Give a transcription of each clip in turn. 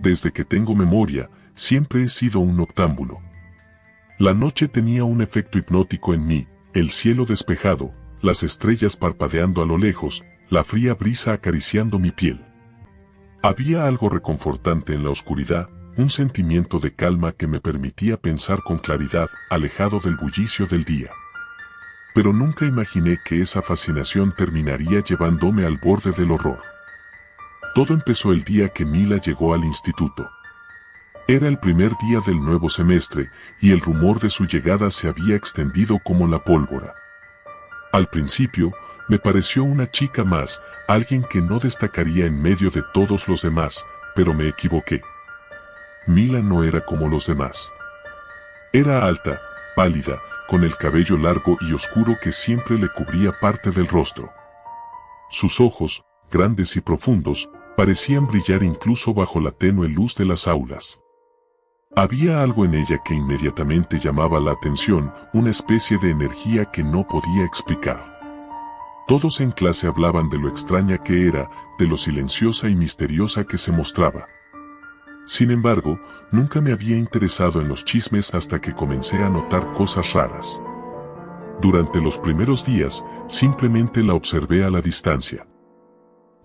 Desde que tengo memoria, siempre he sido un noctámbulo. La noche tenía un efecto hipnótico en mí, el cielo despejado, las estrellas parpadeando a lo lejos, la fría brisa acariciando mi piel. Había algo reconfortante en la oscuridad, un sentimiento de calma que me permitía pensar con claridad, alejado del bullicio del día. Pero nunca imaginé que esa fascinación terminaría llevándome al borde del horror. Todo empezó el día que Mila llegó al instituto. Era el primer día del nuevo semestre, y el rumor de su llegada se había extendido como la pólvora. Al principio, me pareció una chica más, alguien que no destacaría en medio de todos los demás, pero me equivoqué. Mila no era como los demás. Era alta, pálida, con el cabello largo y oscuro que siempre le cubría parte del rostro. Sus ojos, grandes y profundos, parecían brillar incluso bajo la tenue luz de las aulas. Había algo en ella que inmediatamente llamaba la atención, una especie de energía que no podía explicar. Todos en clase hablaban de lo extraña que era, de lo silenciosa y misteriosa que se mostraba. Sin embargo, nunca me había interesado en los chismes hasta que comencé a notar cosas raras. Durante los primeros días, simplemente la observé a la distancia.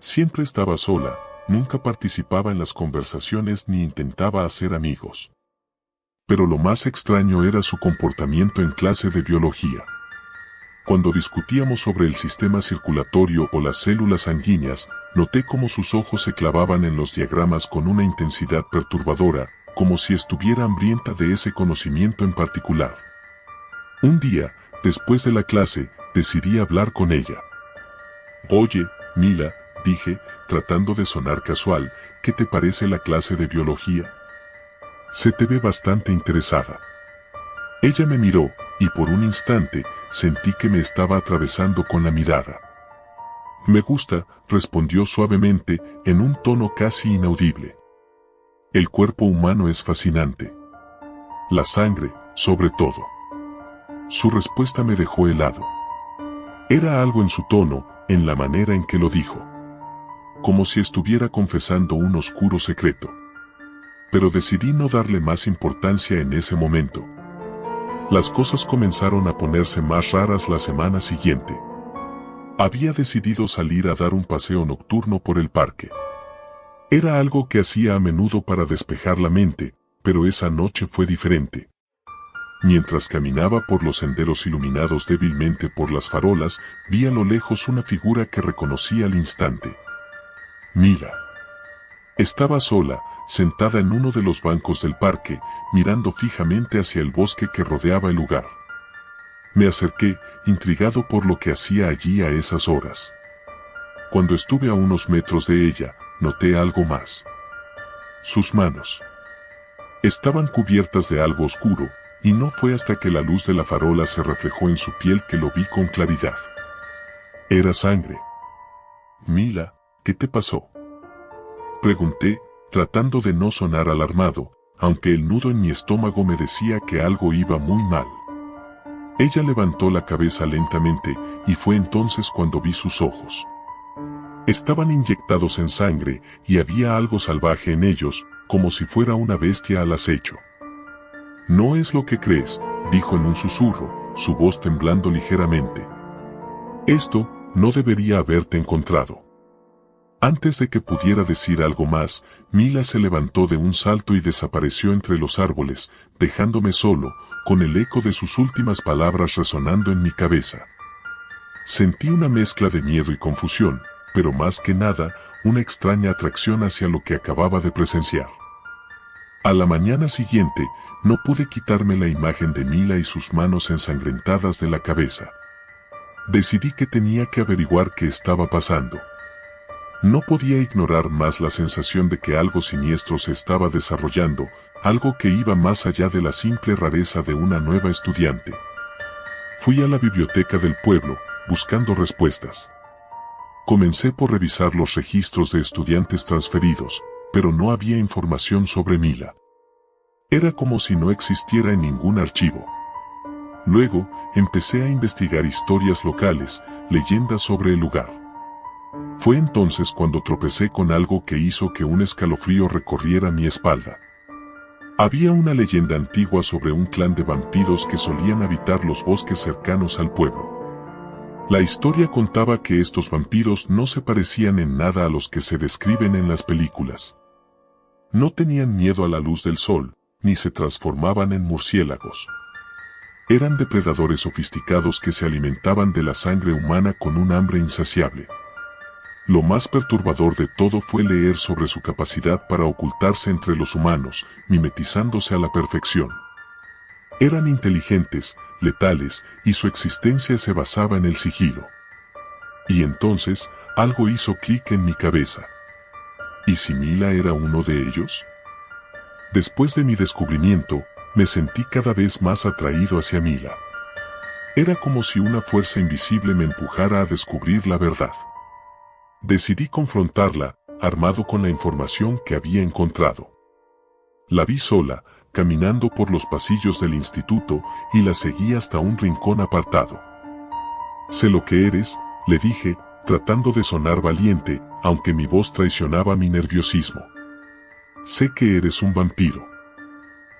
Siempre estaba sola, nunca participaba en las conversaciones ni intentaba hacer amigos. Pero lo más extraño era su comportamiento en clase de biología. Cuando discutíamos sobre el sistema circulatorio o las células sanguíneas, noté cómo sus ojos se clavaban en los diagramas con una intensidad perturbadora, como si estuviera hambrienta de ese conocimiento en particular. Un día, después de la clase, decidí hablar con ella. «Oye, Mila», dije, tratando de sonar casual, «¿qué te parece la clase de biología? Se te ve bastante interesada». Ella me miró, y por un instante, sentí que me estaba atravesando con la mirada. «Me gusta», respondió suavemente, en un tono casi inaudible. «El cuerpo humano es fascinante. La sangre, sobre todo». Su respuesta me dejó helado. Era algo en su tono, en la manera en que lo dijo. Como si estuviera confesando un oscuro secreto. Pero decidí no darle más importancia en ese momento. Las cosas comenzaron a ponerse más raras la semana siguiente. Había decidido salir a dar un paseo nocturno por el parque. Era algo que hacía a menudo para despejar la mente, pero esa noche fue diferente. Mientras caminaba por los senderos iluminados débilmente por las farolas, vi a lo lejos una figura que reconocí al instante. Mila. Estaba sola, sentada en uno de los bancos del parque, mirando fijamente hacia el bosque que rodeaba el lugar. Me acerqué, intrigado por lo que hacía allí a esas horas. Cuando estuve a unos metros de ella, noté algo más. Sus manos. Estaban cubiertas de algo oscuro, y no fue hasta que la luz de la farola se reflejó en su piel que lo vi con claridad. Era sangre. «Mila, ¿qué te pasó?», pregunté, tratando de no sonar alarmado, aunque el nudo en mi estómago me decía que algo iba muy mal. Ella levantó la cabeza lentamente, y fue entonces cuando vi sus ojos. Estaban inyectados en sangre, y había algo salvaje en ellos, como si fuera una bestia al acecho. «No es lo que crees», dijo en un susurro, su voz temblando ligeramente. «Esto no debería haberte encontrado». Antes de que pudiera decir algo más, Mila se levantó de un salto y desapareció entre los árboles, dejándome solo, con el eco de sus últimas palabras resonando en mi cabeza. Sentí una mezcla de miedo y confusión, pero más que nada, una extraña atracción hacia lo que acababa de presenciar. A la mañana siguiente, no pude quitarme la imagen de Mila y sus manos ensangrentadas de la cabeza. Decidí que tenía que averiguar qué estaba pasando. No podía ignorar más la sensación de que algo siniestro se estaba desarrollando, algo que iba más allá de la simple rareza de una nueva estudiante. Fui a la biblioteca del pueblo, buscando respuestas. Comencé por revisar los registros de estudiantes transferidos, pero no había información sobre Mila. Era como si no existiera en ningún archivo. Luego, empecé a investigar historias locales, leyendas sobre el lugar. Fue entonces cuando tropecé con algo que hizo que un escalofrío recorriera mi espalda. Había una leyenda antigua sobre un clan de vampiros que solían habitar los bosques cercanos al pueblo. La historia contaba que estos vampiros no se parecían en nada a los que se describen en las películas. No tenían miedo a la luz del sol, ni se transformaban en murciélagos. Eran depredadores sofisticados que se alimentaban de la sangre humana con un hambre insaciable. Lo más perturbador de todo fue leer sobre su capacidad para ocultarse entre los humanos, mimetizándose a la perfección. Eran inteligentes, letales, y su existencia se basaba en el sigilo. Y entonces, algo hizo clic en mi cabeza. ¿Y si Mila era uno de ellos? Después de mi descubrimiento, me sentí cada vez más atraído hacia Mila. Era como si una fuerza invisible me empujara a descubrir la verdad. Decidí confrontarla, armado con la información que había encontrado. La vi sola, caminando por los pasillos del instituto, y la seguí hasta un rincón apartado. «Sé lo que eres», le dije, tratando de sonar valiente, aunque mi voz traicionaba mi nerviosismo. «Sé que eres un vampiro».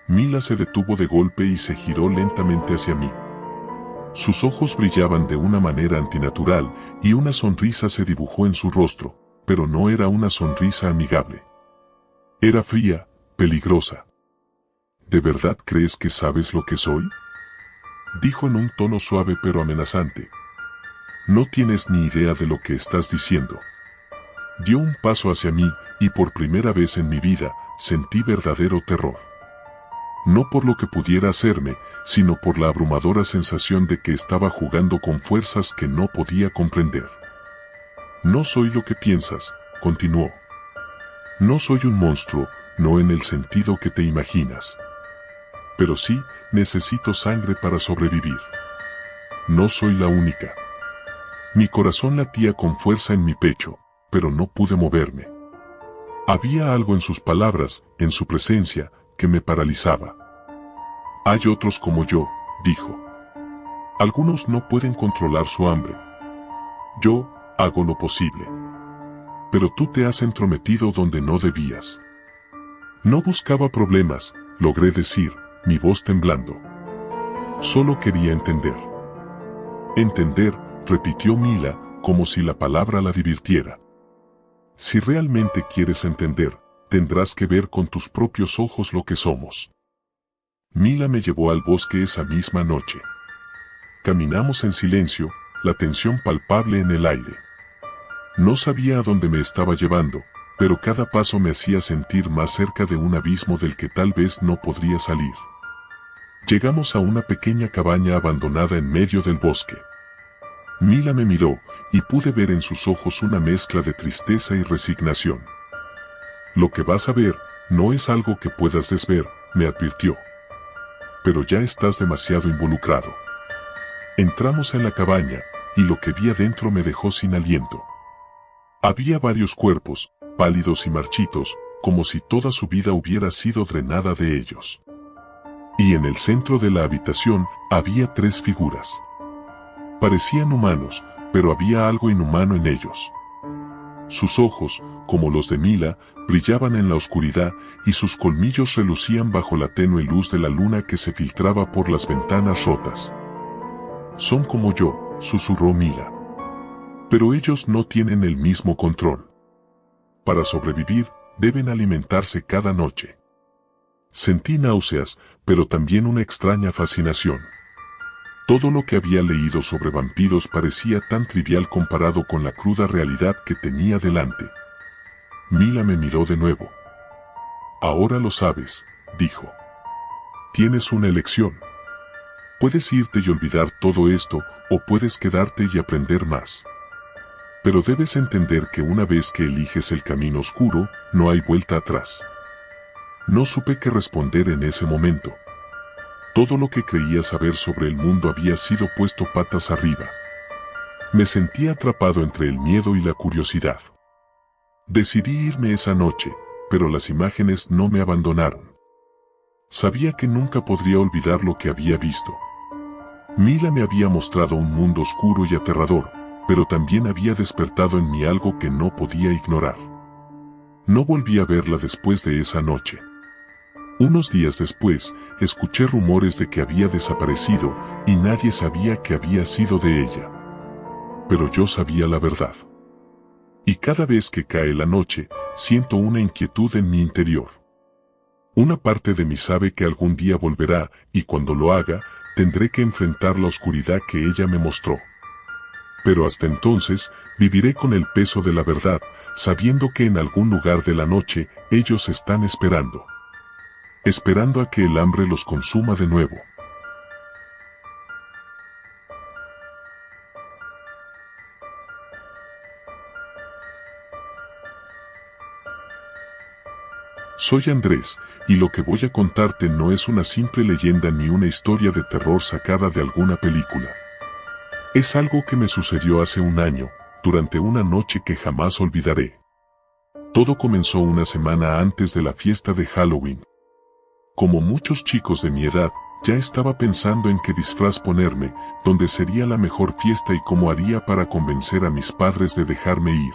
Mila se detuvo de golpe y se giró lentamente hacia mí. Sus ojos brillaban de una manera antinatural y una sonrisa se dibujó en su rostro, pero no era una sonrisa amigable. Era fría, peligrosa. ¿De verdad crees que sabes lo que soy?, dijo en un tono suave pero amenazante. No tienes ni idea de lo que estás diciendo. Dio un paso hacia mí y por primera vez en mi vida sentí verdadero terror. No por lo que pudiera hacerme, sino por la abrumadora sensación de que estaba jugando con fuerzas que no podía comprender. No soy lo que piensas, continuó. No soy un monstruo, no en el sentido que te imaginas. Pero sí, necesito sangre para sobrevivir. No soy la única. Mi corazón latía con fuerza en mi pecho, pero no pude moverme. Había algo en sus palabras, en su presencia, que me paralizaba. Hay otros como yo, dijo. Algunos no pueden controlar su hambre. Yo hago lo posible. Pero tú te has entrometido donde no debías. No buscaba problemas, logré decir, mi voz temblando. Solo quería entender. Entender, repitió Mila, como si la palabra la divirtiera. Si realmente quieres entender, tendrás que ver con tus propios ojos lo que somos. Mila me llevó al bosque esa misma noche. Caminamos en silencio, la tensión palpable en el aire. No sabía a dónde me estaba llevando, pero cada paso me hacía sentir más cerca de un abismo del que tal vez no podría salir. Llegamos a una pequeña cabaña abandonada en medio del bosque. Mila me miró, y pude ver en sus ojos una mezcla de tristeza y resignación. Lo que vas a ver, no es algo que puedas desver, me advirtió. Pero ya estás demasiado involucrado. Entramos en la cabaña, y lo que vi adentro me dejó sin aliento. Había varios cuerpos, pálidos y marchitos, como si toda su vida hubiera sido drenada de ellos. Y en el centro de la habitación, había 3 figuras. Parecían humanos, pero había algo inhumano en ellos. Sus ojos, como los de Mila, brillaban en la oscuridad y sus colmillos relucían bajo la tenue luz de la luna que se filtraba por las ventanas rotas. Son como yo, susurró Mila. Pero ellos no tienen el mismo control. Para sobrevivir, deben alimentarse cada noche. Sentí náuseas, pero también una extraña fascinación. Todo lo que había leído sobre vampiros parecía tan trivial comparado con la cruda realidad que tenía delante. Mila me miró de nuevo. Ahora lo sabes, dijo. Tienes una elección. Puedes irte y olvidar todo esto, o puedes quedarte y aprender más. Pero debes entender que una vez que eliges el camino oscuro, no hay vuelta atrás. No supe qué responder en ese momento. Todo lo que creía saber sobre el mundo había sido puesto patas arriba. Me sentía atrapado entre el miedo y la curiosidad. Decidí irme esa noche, pero las imágenes no me abandonaron. Sabía que nunca podría olvidar lo que había visto. Mila me había mostrado un mundo oscuro y aterrador, pero también había despertado en mí algo que no podía ignorar. No volví a verla después de esa noche. Unos días después, escuché rumores de que había desaparecido y nadie sabía qué había sido de ella. Pero yo sabía la verdad. Y cada vez que cae la noche, siento una inquietud en mi interior. Una parte de mí sabe que algún día volverá y cuando lo haga, tendré que enfrentar la oscuridad que ella me mostró. Pero hasta entonces, viviré con el peso de la verdad, sabiendo que en algún lugar de la noche, ellos están esperando. Esperando a que el hambre los consuma de nuevo. Soy Andrés, y lo que voy a contarte no es una simple leyenda ni una historia de terror sacada de alguna película. Es algo que me sucedió hace un año, durante una noche que jamás olvidaré. Todo comenzó una semana antes de la fiesta de Halloween. Como muchos chicos de mi edad, ya estaba pensando en qué disfraz ponerme, dónde sería la mejor fiesta y cómo haría para convencer a mis padres de dejarme ir.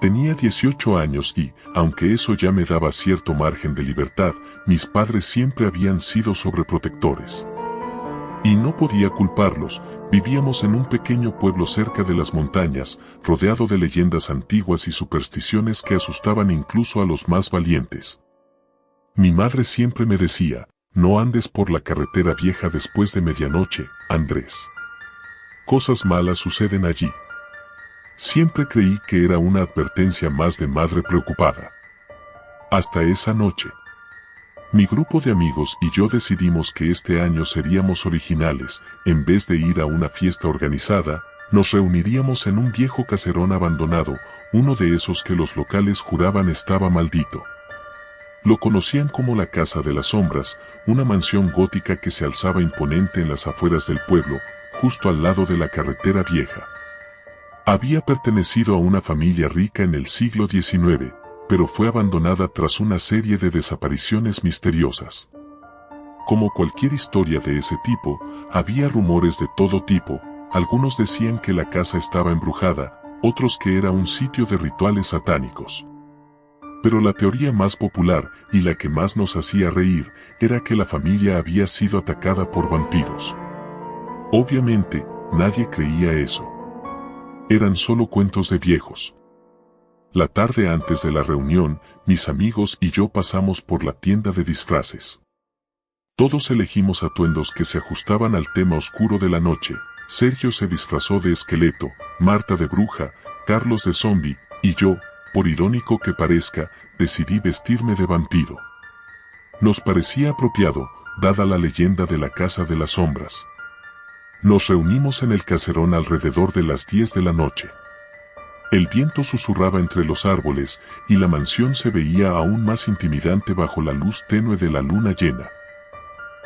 Tenía 18 años y, aunque eso ya me daba cierto margen de libertad, mis padres siempre habían sido sobreprotectores. Y no podía culparlos, vivíamos en un pequeño pueblo cerca de las montañas, rodeado de leyendas antiguas y supersticiones que asustaban incluso a los más valientes. Mi madre siempre me decía, no andes por la carretera vieja después de medianoche, Andrés. Cosas malas suceden allí. Siempre creí que era una advertencia más de madre preocupada. Hasta esa noche. Mi grupo de amigos y yo decidimos que este año seríamos originales, en vez de ir a una fiesta organizada, nos reuniríamos en un viejo caserón abandonado, uno de esos que los locales juraban estaba maldito. Lo conocían como la Casa de las Sombras, una mansión gótica que se alzaba imponente en las afueras del pueblo, justo al lado de la carretera vieja. Había pertenecido a una familia rica en el siglo XIX, pero fue abandonada tras una serie de desapariciones misteriosas. Como cualquier historia de ese tipo, había rumores de todo tipo, algunos decían que la casa estaba embrujada, otros que era un sitio de rituales satánicos. Pero la teoría más popular, y la que más nos hacía reír, era que la familia había sido atacada por vampiros. Obviamente, nadie creía eso. Eran solo cuentos de viejos. La tarde antes de la reunión, mis amigos y yo pasamos por la tienda de disfraces. Todos elegimos atuendos que se ajustaban al tema oscuro de la noche. Sergio se disfrazó de esqueleto, Marta de bruja, Carlos de zombi, y yo, por irónico que parezca, decidí vestirme de vampiro. Nos parecía apropiado, dada la leyenda de la Casa de las Sombras. Nos reunimos en el caserón alrededor de las 10 de la noche. El viento susurraba entre los árboles, y la mansión se veía aún más intimidante bajo la luz tenue de la luna llena.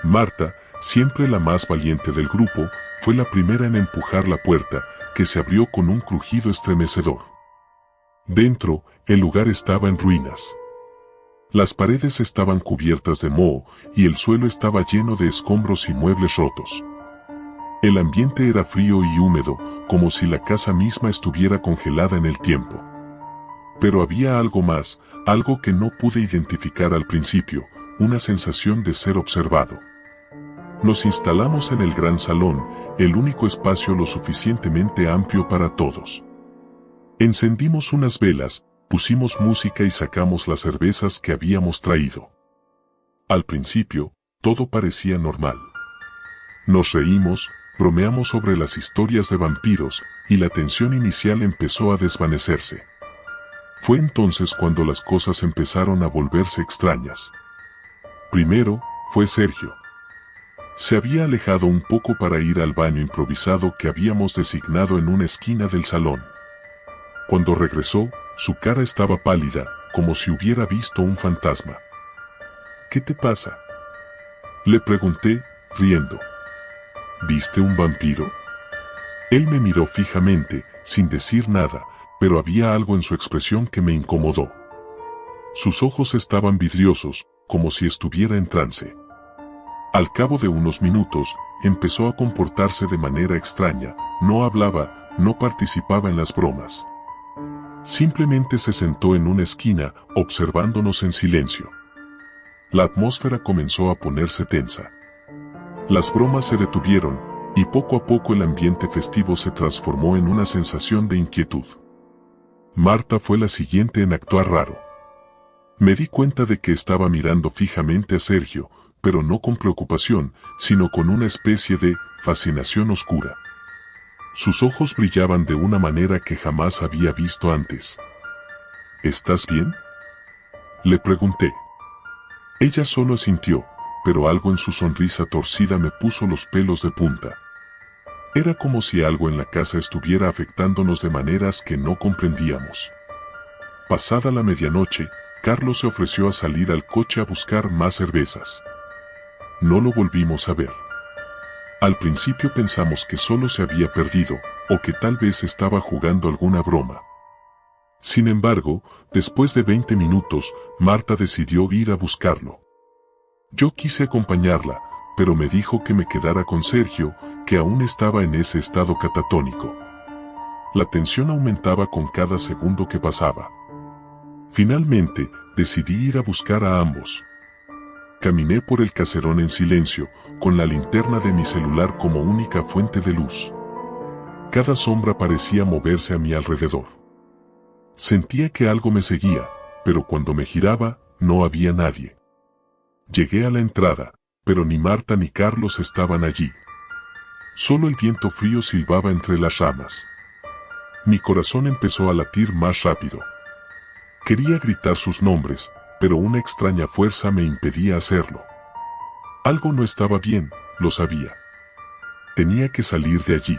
Marta, siempre la más valiente del grupo, fue la primera en empujar la puerta, que se abrió con un crujido estremecedor. Dentro, el lugar estaba en ruinas. Las paredes estaban cubiertas de moho, y el suelo estaba lleno de escombros y muebles rotos. El ambiente era frío y húmedo, como si la casa misma estuviera congelada en el tiempo. Pero había algo más, algo que no pude identificar al principio, una sensación de ser observado. Nos instalamos en el gran salón, el único espacio lo suficientemente amplio para todos. Encendimos unas velas, pusimos música y sacamos las cervezas que habíamos traído. Al principio, todo parecía normal. Nos reímos, bromeamos sobre las historias de vampiros, y la tensión inicial empezó a desvanecerse. Fue entonces cuando las cosas empezaron a volverse extrañas. Primero, fue Sergio. Se había alejado un poco para ir al baño improvisado que habíamos designado en una esquina del salón. Cuando regresó, su cara estaba pálida, como si hubiera visto un fantasma. ¿Qué te pasa?, le pregunté, riendo. ¿Viste un vampiro? Él me miró fijamente, sin decir nada, pero había algo en su expresión que me incomodó. Sus ojos estaban vidriosos, como si estuviera en trance. Al cabo de unos minutos, empezó a comportarse de manera extraña, no hablaba, no participaba en las bromas. Simplemente se sentó en una esquina, observándonos en silencio. La atmósfera comenzó a ponerse tensa. Las bromas se detuvieron, y poco a poco el ambiente festivo se transformó en una sensación de inquietud. Marta fue la siguiente en actuar raro. Me di cuenta de que estaba mirando fijamente a Sergio, pero no con preocupación, sino con una especie de fascinación oscura. Sus ojos brillaban de una manera que jamás había visto antes. ¿Estás bien?, le pregunté. Ella solo asintió, pero algo en su sonrisa torcida me puso los pelos de punta. Era como si algo en la casa estuviera afectándonos de maneras que no comprendíamos. Pasada la medianoche, Carlos se ofreció a salir al coche a buscar más cervezas. No lo volvimos a ver. Al principio pensamos que solo se había perdido, o que tal vez estaba jugando alguna broma. Sin embargo, después de 20 minutos, Marta decidió ir a buscarlo. Yo quise acompañarla, pero me dijo que me quedara con Sergio, que aún estaba en ese estado catatónico. La tensión aumentaba con cada segundo que pasaba. Finalmente, decidí ir a buscar a ambos. Caminé por el caserón en silencio, con la linterna de mi celular como única fuente de luz. Cada sombra parecía moverse a mi alrededor. Sentía que algo me seguía, pero cuando me giraba, no había nadie. Llegué a la entrada, pero ni Marta ni Carlos estaban allí. Solo el viento frío silbaba entre las ramas. Mi corazón empezó a latir más rápido. Quería gritar sus nombres, pero una extraña fuerza me impedía hacerlo. Algo no estaba bien, lo sabía. Tenía que salir de allí.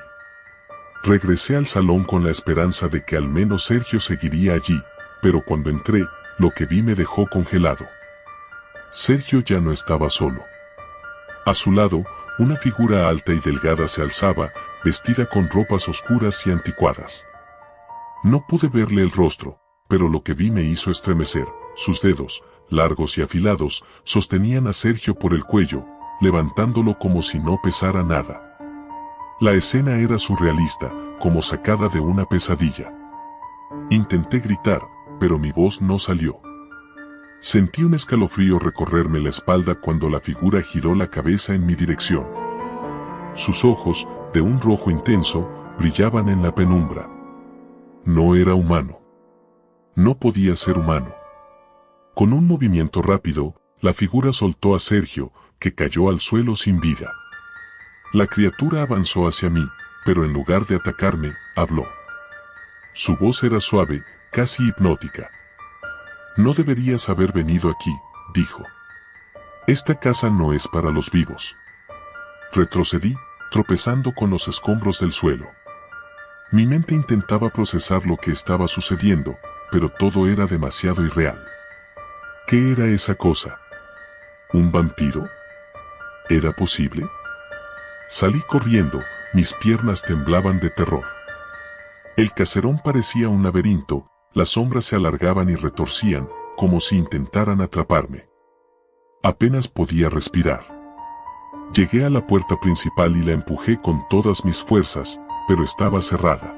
Regresé al salón con la esperanza de que al menos Sergio seguiría allí, pero cuando entré, lo que vi me dejó congelado. Sergio ya no estaba solo. A su lado, una figura alta y delgada se alzaba, vestida con ropas oscuras y anticuadas. No pude verle el rostro, pero lo que vi me hizo estremecer. Sus dedos, largos y afilados, sostenían a Sergio por el cuello, levantándolo como si no pesara nada. La escena era surrealista, como sacada de una pesadilla. Intenté gritar, pero mi voz no salió. Sentí un escalofrío recorrerme la espalda cuando la figura giró la cabeza en mi dirección. Sus ojos, de un rojo intenso, brillaban en la penumbra. No era humano. No podía ser humano. Con un movimiento rápido, la figura soltó a Sergio, que cayó al suelo sin vida. La criatura avanzó hacia mí, pero en lugar de atacarme, habló. Su voz era suave, casi hipnótica. No deberías haber venido aquí, dijo. Esta casa no es para los vivos. Retrocedí, tropezando con los escombros del suelo. Mi mente intentaba procesar lo que estaba sucediendo, pero todo era demasiado irreal. ¿Qué era esa cosa? ¿Un vampiro? ¿Era posible? Salí corriendo, mis piernas temblaban de terror. El caserón parecía un laberinto, las sombras se alargaban y retorcían, como si intentaran atraparme. Apenas podía respirar. Llegué a la puerta principal y la empujé con todas mis fuerzas, pero estaba cerrada.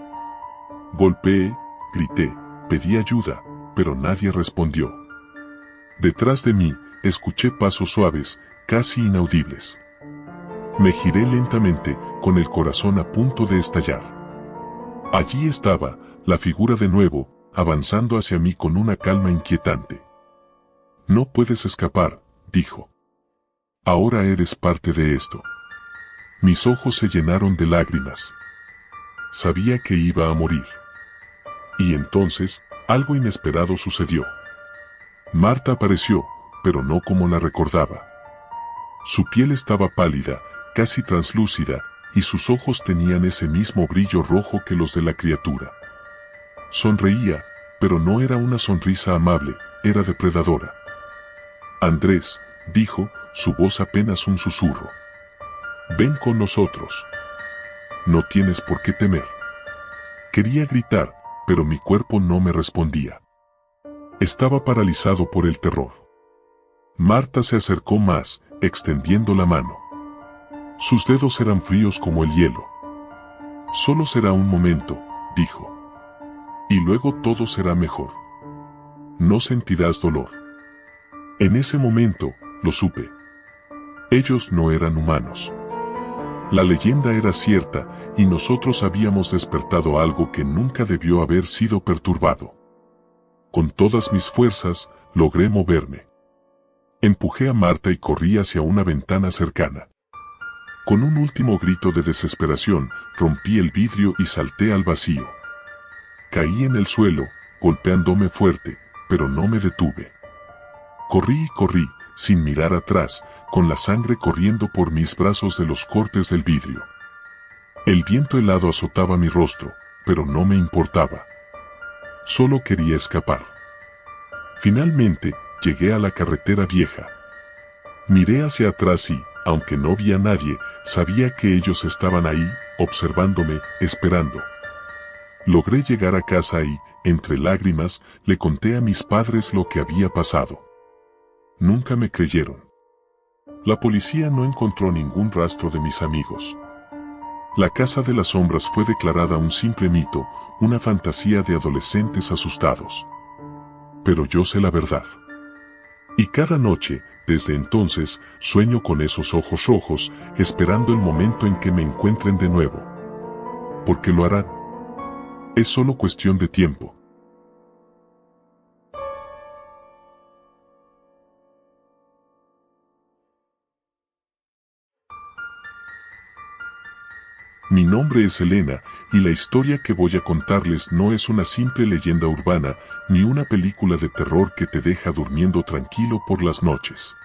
Golpeé, grité, pedí ayuda, pero nadie respondió. Detrás de mí, escuché pasos suaves, casi inaudibles. Me giré lentamente, con el corazón a punto de estallar. Allí estaba, la figura de nuevo, avanzando hacia mí con una calma inquietante. No puedes escapar, dijo. Ahora eres parte de esto. Mis ojos se llenaron de lágrimas. Sabía que iba a morir. Y entonces, algo inesperado sucedió. Marta apareció, pero no como la recordaba. Su piel estaba pálida, casi translúcida, y sus ojos tenían ese mismo brillo rojo que los de la criatura. Sonreía, pero no era una sonrisa amable, era depredadora. Andrés, dijo, su voz apenas un susurro. Ven con nosotros. No tienes por qué temer. Quería gritar, pero mi cuerpo no me respondía. Estaba paralizado por el terror. Marta se acercó más, extendiendo la mano. Sus dedos eran fríos como el hielo. Solo será un momento, dijo. Y luego todo será mejor. No sentirás dolor. En ese momento, lo supe. Ellos no eran humanos. La leyenda era cierta y nosotros habíamos despertado algo que nunca debió haber sido perturbado. Con todas mis fuerzas, logré moverme. Empujé a Marta y corrí hacia una ventana cercana. Con un último grito de desesperación, rompí el vidrio y salté al vacío. Caí en el suelo, golpeándome fuerte, pero no me detuve. Corrí y corrí, sin mirar atrás, con la sangre corriendo por mis brazos de los cortes del vidrio. El viento helado azotaba mi rostro, pero no me importaba. Solo quería escapar. Finalmente, llegué a la carretera vieja. Miré hacia atrás y, aunque no vi a nadie, sabía que ellos estaban ahí, observándome, esperando. Logré llegar a casa y, entre lágrimas, le conté a mis padres lo que había pasado. Nunca me creyeron. La policía no encontró ningún rastro de mis amigos. La Casa de las Sombras fue declarada un simple mito, una fantasía de adolescentes asustados. Pero yo sé la verdad. Y cada noche, desde entonces, sueño con esos ojos rojos, esperando el momento en que me encuentren de nuevo. Porque lo harán. Es solo cuestión de tiempo. Mi nombre es Elena, y la historia que voy a contarles no es una simple leyenda urbana, ni una película de terror que te deja durmiendo tranquilo por las noches.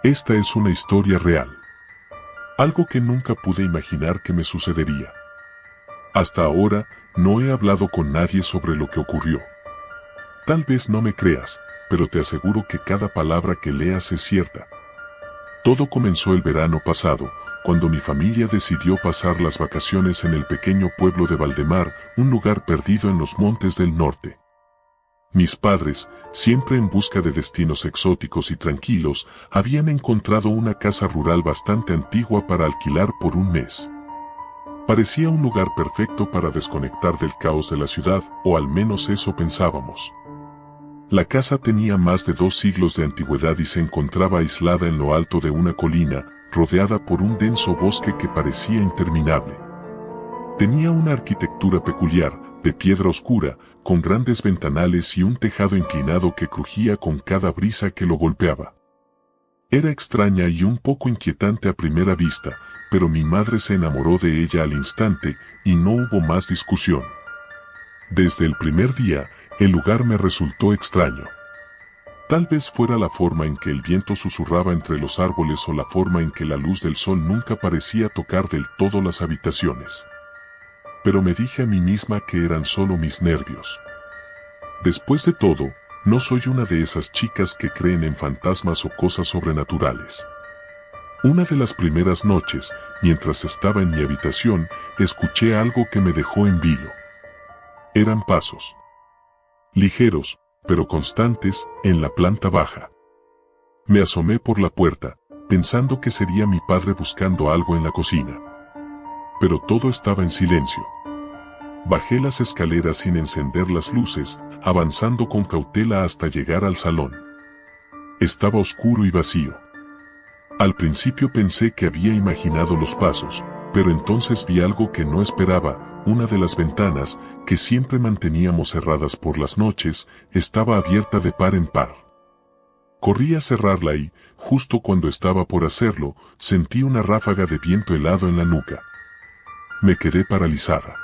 Esta es una historia real. Algo que nunca pude imaginar que me sucedería. Hasta ahora, no he hablado con nadie sobre lo que ocurrió. Tal vez no me creas, pero te aseguro que cada palabra que leas es cierta. Todo comenzó el verano pasado, cuando mi familia decidió pasar las vacaciones en el pequeño pueblo de Valdemar, un lugar perdido en los montes del norte. Mis padres, siempre en busca de destinos exóticos y tranquilos, habían encontrado una casa rural bastante antigua para alquilar por un mes. Parecía un lugar perfecto para desconectar del caos de la ciudad, o al menos eso pensábamos. La casa tenía más de 2 siglos de antigüedad y se encontraba aislada en lo alto de una colina, rodeada por un denso bosque que parecía interminable. Tenía una arquitectura peculiar, de piedra oscura, con grandes ventanales y un tejado inclinado que crujía con cada brisa que lo golpeaba. Era extraña y un poco inquietante a primera vista, pero mi madre se enamoró de ella al instante y no hubo más discusión. Desde el primer día, el lugar me resultó extraño. Tal vez fuera la forma en que el viento susurraba entre los árboles o la forma en que la luz del sol nunca parecía tocar del todo las habitaciones. Pero me dije a mí misma que eran solo mis nervios. Después de todo, no soy una de esas chicas que creen en fantasmas o cosas sobrenaturales. Una de las primeras noches, mientras estaba en mi habitación, escuché algo que me dejó en vilo. Eran pasos. Ligeros, pero constantes, en la planta baja. Me asomé por la puerta, pensando que sería mi padre buscando algo en la cocina. Pero todo estaba en silencio. Bajé las escaleras sin encender las luces, avanzando con cautela hasta llegar al salón. Estaba oscuro y vacío. Al principio pensé que había imaginado los pasos, pero entonces vi algo que no esperaba. Una de las ventanas, que siempre manteníamos cerradas por las noches, estaba abierta de par en par. Corrí a cerrarla y, justo cuando estaba por hacerlo, sentí una ráfaga de viento helado en la nuca. Me quedé paralizada.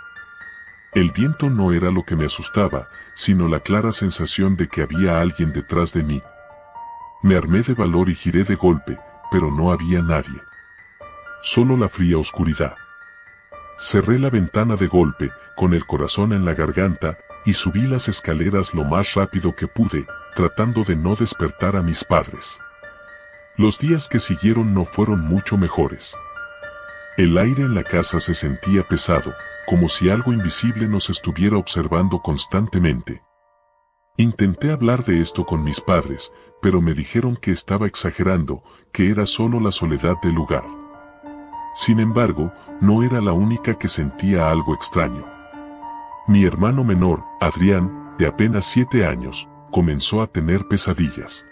El viento no era lo que me asustaba, sino la clara sensación de que había alguien detrás de mí. Me armé de valor y giré de golpe, pero no había nadie. Solo la fría oscuridad. Cerré la ventana de golpe, con el corazón en la garganta, y subí las escaleras lo más rápido que pude, tratando de no despertar a mis padres. Los días que siguieron no fueron mucho mejores. El aire en la casa se sentía pesado, como si algo invisible nos estuviera observando constantemente. Intenté hablar de esto con mis padres, pero me dijeron que estaba exagerando, que era solo la soledad del lugar. Sin embargo, no era la única que sentía algo extraño. Mi hermano menor, Adrián, de apenas 7 años, comenzó a tener pesadillas.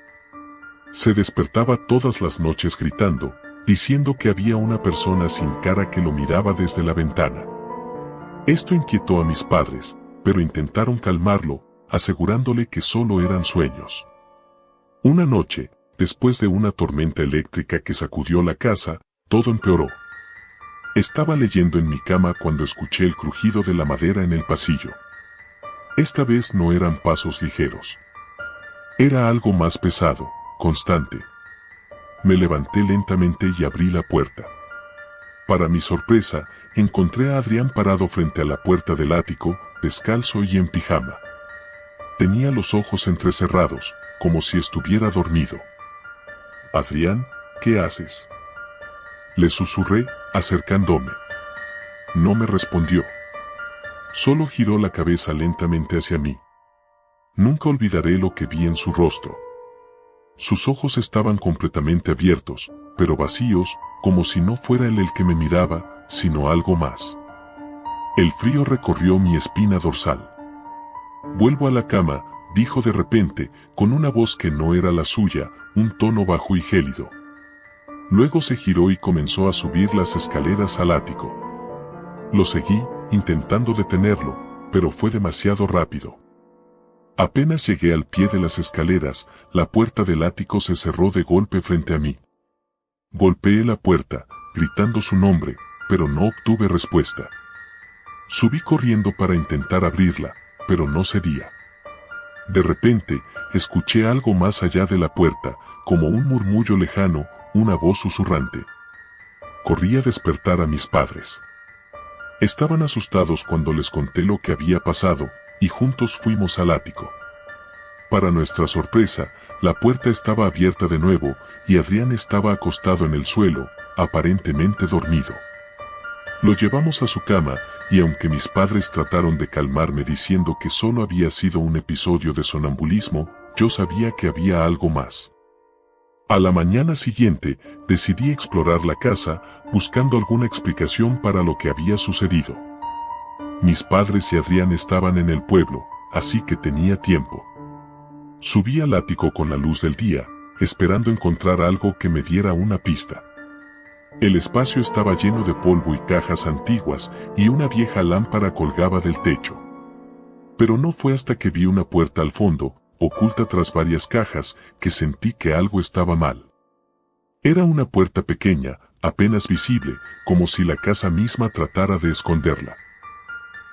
Se despertaba todas las noches gritando, diciendo que había una persona sin cara que lo miraba desde la ventana. Esto inquietó a mis padres, pero intentaron calmarlo, asegurándole que solo eran sueños. Una noche, después de una tormenta eléctrica que sacudió la casa, todo empeoró. Estaba leyendo en mi cama cuando escuché el crujido de la madera en el pasillo. Esta vez no eran pasos ligeros. Era algo más pesado, constante. Me levanté lentamente y abrí la puerta. Para mi sorpresa, encontré a Adrián parado frente a la puerta del ático, descalzo y en pijama. Tenía los ojos entrecerrados, como si estuviera dormido. «Adrián, ¿qué haces?», le susurré, acercándome. No me respondió. Solo giró la cabeza lentamente hacia mí. Nunca olvidaré lo que vi en su rostro. Sus ojos estaban completamente abiertos, pero vacíos, como si no fuera él el que me miraba, sino algo más. El frío recorrió mi espina dorsal. «Vuelvo a la cama», dijo de repente, con una voz que no era la suya, un tono bajo y gélido. Luego se giró y comenzó a subir las escaleras al ático. Lo seguí, intentando detenerlo, pero fue demasiado rápido. Apenas llegué al pie de las escaleras, la puerta del ático se cerró de golpe frente a mí. Golpeé la puerta, gritando su nombre, pero no obtuve respuesta. Subí corriendo para intentar abrirla, pero no cedía. De repente, escuché algo más allá de la puerta, como un murmullo lejano, una voz susurrante. Corrí a despertar a mis padres. Estaban asustados cuando les conté lo que había pasado, y juntos fuimos al ático. Para nuestra sorpresa, la puerta estaba abierta de nuevo, y Adrián estaba acostado en el suelo, aparentemente dormido. Lo llevamos a su cama, y aunque mis padres trataron de calmarme diciendo que solo había sido un episodio de sonambulismo, yo sabía que había algo más. A la mañana siguiente, decidí explorar la casa, buscando alguna explicación para lo que había sucedido. Mis padres y Adrián estaban en el pueblo, así que tenía tiempo. Subí al ático con la luz del día, esperando encontrar algo que me diera una pista. El espacio estaba lleno de polvo y cajas antiguas, y una vieja lámpara colgaba del techo. Pero no fue hasta que vi una puerta al fondo, oculta tras varias cajas, que sentí que algo estaba mal. Era una puerta pequeña, apenas visible, como si la casa misma tratara de esconderla.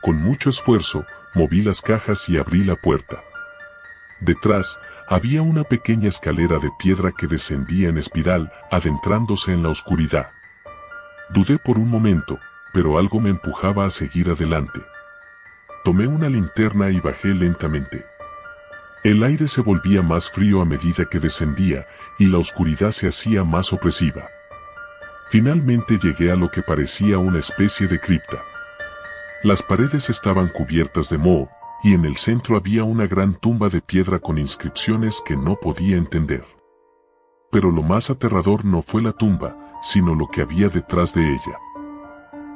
Con mucho esfuerzo, moví las cajas y abrí la puerta. Detrás, había una pequeña escalera de piedra que descendía en espiral, adentrándose en la oscuridad. Dudé por un momento, pero algo me empujaba a seguir adelante. Tomé una linterna y bajé lentamente. El aire se volvía más frío a medida que descendía, y la oscuridad se hacía más opresiva. Finalmente llegué a lo que parecía una especie de cripta. Las paredes estaban cubiertas de moho, y en el centro había una gran tumba de piedra con inscripciones que no podía entender. Pero lo más aterrador no fue la tumba, sino lo que había detrás de ella.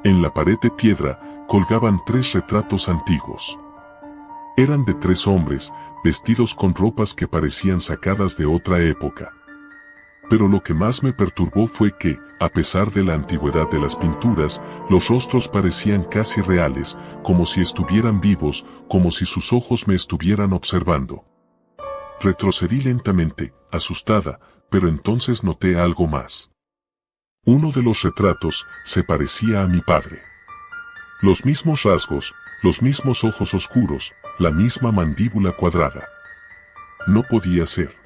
En la pared de piedra colgaban 3 retratos antiguos. Eran de 3 hombres, vestidos con ropas que parecían sacadas de otra época. Pero lo que más me perturbó fue que, a pesar de la antigüedad de las pinturas, los rostros parecían casi reales, como si estuvieran vivos, como si sus ojos me estuvieran observando. Retrocedí lentamente, asustada, pero entonces noté algo más. Uno de los retratos se parecía a mi padre. Los mismos rasgos, los mismos ojos oscuros, la misma mandíbula cuadrada. No podía ser.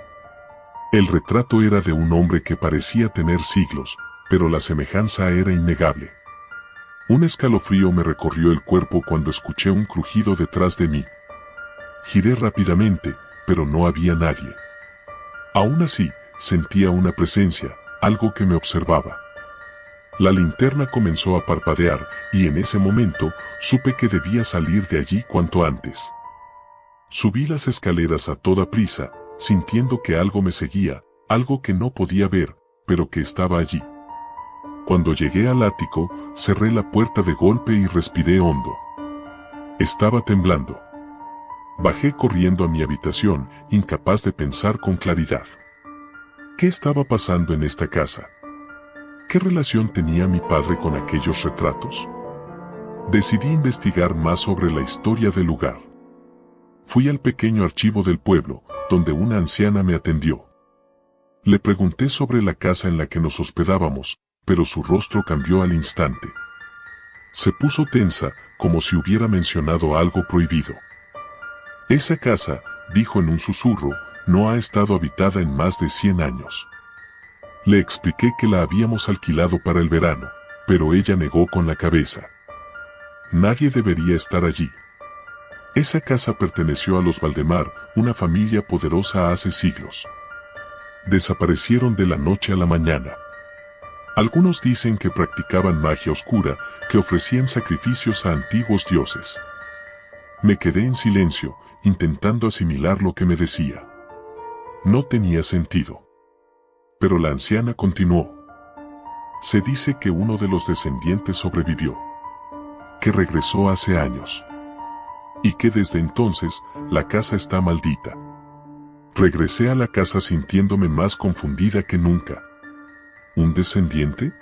El retrato era de un hombre que parecía tener siglos, pero la semejanza era innegable. Un escalofrío me recorrió el cuerpo cuando escuché un crujido detrás de mí. Giré rápidamente, pero no había nadie. Aún así, sentía una presencia, algo que me observaba. La linterna comenzó a parpadear, y en ese momento, supe que debía salir de allí cuanto antes. Subí las escaleras a toda prisa, sintiendo que algo me seguía, algo que no podía ver, pero que estaba allí. Cuando llegué al ático, cerré la puerta de golpe y respiré hondo. Estaba temblando. Bajé corriendo a mi habitación, incapaz de pensar con claridad. ¿Qué estaba pasando en esta casa? ¿Qué relación tenía mi padre con aquellos retratos? Decidí investigar más sobre la historia del lugar. Fui al pequeño archivo del pueblo, donde una anciana me atendió. Le pregunté sobre la casa en la que nos hospedábamos, pero su rostro cambió al instante. Se puso tensa, como si hubiera mencionado algo prohibido. Esa casa, dijo en un susurro, no ha estado habitada en más de 100 años. Le expliqué que la habíamos alquilado para el verano, pero ella negó con la cabeza. Nadie debería estar allí. Esa casa perteneció a los Valdemar, una familia poderosa hace siglos. Desaparecieron de la noche a la mañana. Algunos dicen que practicaban magia oscura, que ofrecían sacrificios a antiguos dioses. Me quedé en silencio, intentando asimilar lo que me decía. No tenía sentido. Pero la anciana continuó. Se dice que uno de los descendientes sobrevivió, que regresó hace años, y que desde entonces la casa está maldita. Regresé a la casa sintiéndome más confundida que nunca. ¿Un descendiente?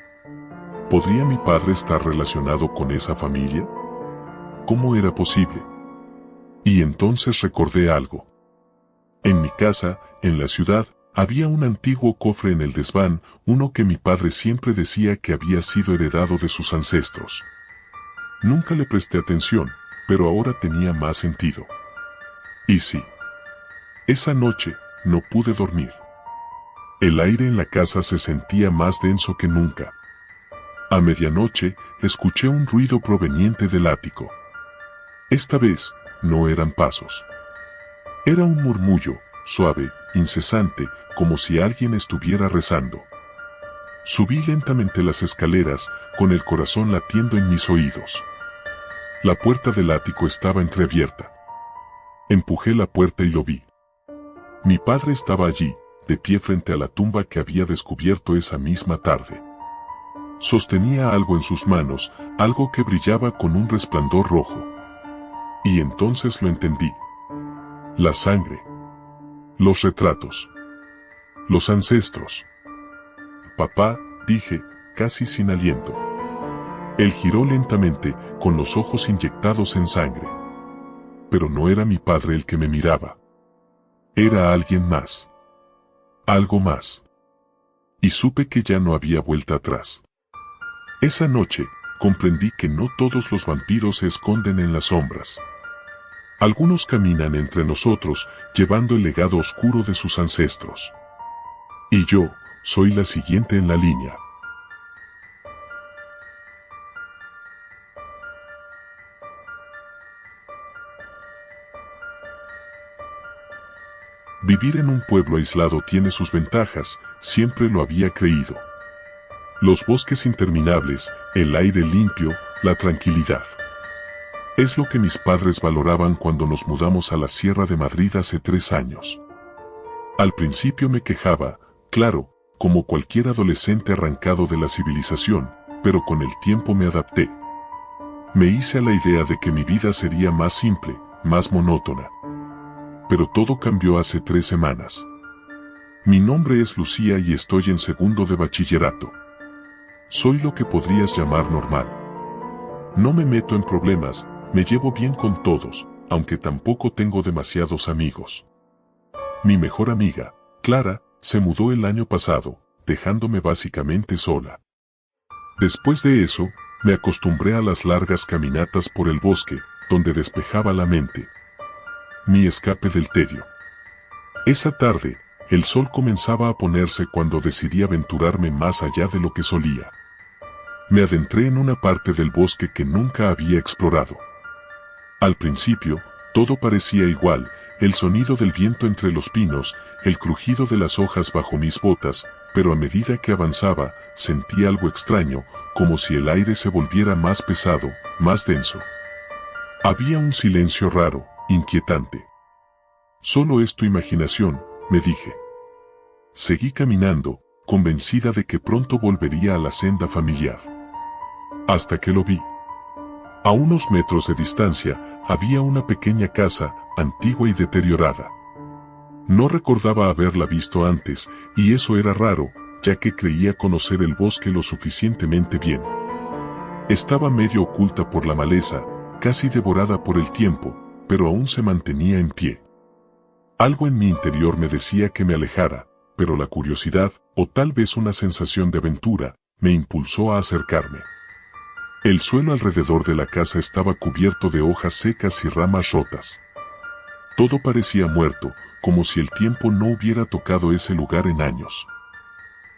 ¿Podría mi padre estar relacionado con esa familia? ¿Cómo era posible? Y entonces recordé algo. En mi casa, en la ciudad, había un antiguo cofre en el desván, uno que mi padre siempre decía que había sido heredado de sus ancestros. Nunca le presté atención, pero ahora tenía más sentido. Y sí. Esa noche, no pude dormir. El aire en la casa se sentía más denso que nunca. A medianoche, escuché un ruido proveniente del ático. Esta vez, no eran pasos. Era un murmullo, suave, incesante, como si alguien estuviera rezando. Subí lentamente las escaleras, con el corazón latiendo en mis oídos. La puerta del ático estaba entreabierta. Empujé la puerta y lo vi. Mi padre estaba allí, de pie frente a la tumba que había descubierto esa misma tarde. Sostenía algo en sus manos, algo que brillaba con un resplandor rojo. Y entonces lo entendí. La sangre. Los retratos. Los ancestros. Papá, dije, casi sin aliento. Él giró lentamente, con los ojos inyectados en sangre. Pero no era mi padre el que me miraba. Era alguien más. Algo más. Y supe que ya no había vuelta atrás. Esa noche, comprendí que no todos los vampiros se esconden en las sombras. Algunos caminan entre nosotros, llevando el legado oscuro de sus ancestros. Y yo, soy la siguiente en la línea. Vivir en un pueblo aislado tiene sus ventajas, siempre lo había creído. Los bosques interminables, el aire limpio, la tranquilidad. Es lo que mis padres valoraban cuando nos mudamos a la Sierra de Madrid hace 3 años. Al principio me quejaba, claro, como cualquier adolescente arrancado de la civilización, pero con el tiempo me adapté. Me hice a la idea de que mi vida sería más simple, más monótona. Pero todo cambió hace 3 semanas. Mi nombre es Lucía y estoy en segundo de bachillerato. Soy lo que podrías llamar normal. No me meto en problemas, me llevo bien con todos, aunque tampoco tengo demasiados amigos. Mi mejor amiga, Clara, se mudó el año pasado, dejándome básicamente sola. Después de eso, me acostumbré a las largas caminatas por el bosque, donde despejaba la mente. Mi escape del tedio. Esa tarde, el sol comenzaba a ponerse cuando decidí aventurarme más allá de lo que solía. Me adentré en una parte del bosque que nunca había explorado. Al principio, todo parecía igual, el sonido del viento entre los pinos, el crujido de las hojas bajo mis botas, pero a medida que avanzaba, sentí algo extraño, como si el aire se volviera más pesado, más denso. Había un silencio raro, inquietante. Solo es tu imaginación, me dije. Seguí caminando, convencida de que pronto volvería a la senda familiar. Hasta que lo vi. A unos metros de distancia, había una pequeña casa, antigua y deteriorada. No recordaba haberla visto antes, y eso era raro, ya que creía conocer el bosque lo suficientemente bien. Estaba medio oculta por la maleza, casi devorada por el tiempo, pero aún se mantenía en pie. Algo en mi interior me decía que me alejara, pero la curiosidad, o tal vez una sensación de aventura, me impulsó a acercarme. El suelo alrededor de la casa estaba cubierto de hojas secas y ramas rotas. Todo parecía muerto, como si el tiempo no hubiera tocado ese lugar en años.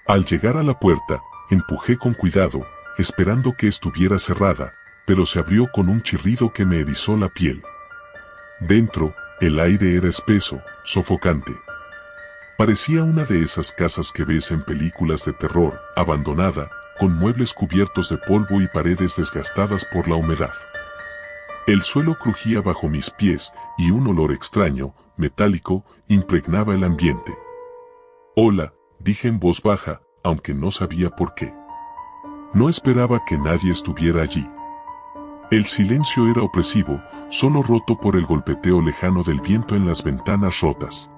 Al llegar a la puerta, empujé con cuidado, esperando que estuviera cerrada, pero se abrió con un chirrido que me erizó la piel. Dentro, el aire era espeso, sofocante. Parecía una de esas casas que ves en películas de terror, abandonada, con muebles cubiertos de polvo y paredes desgastadas por la humedad. El suelo crujía bajo mis pies y un olor extraño, metálico, impregnaba el ambiente. «Hola», dije en voz baja, aunque no sabía por qué. No esperaba que nadie estuviera allí. El silencio era opresivo, solo roto por el golpeteo lejano del viento en las ventanas rotas.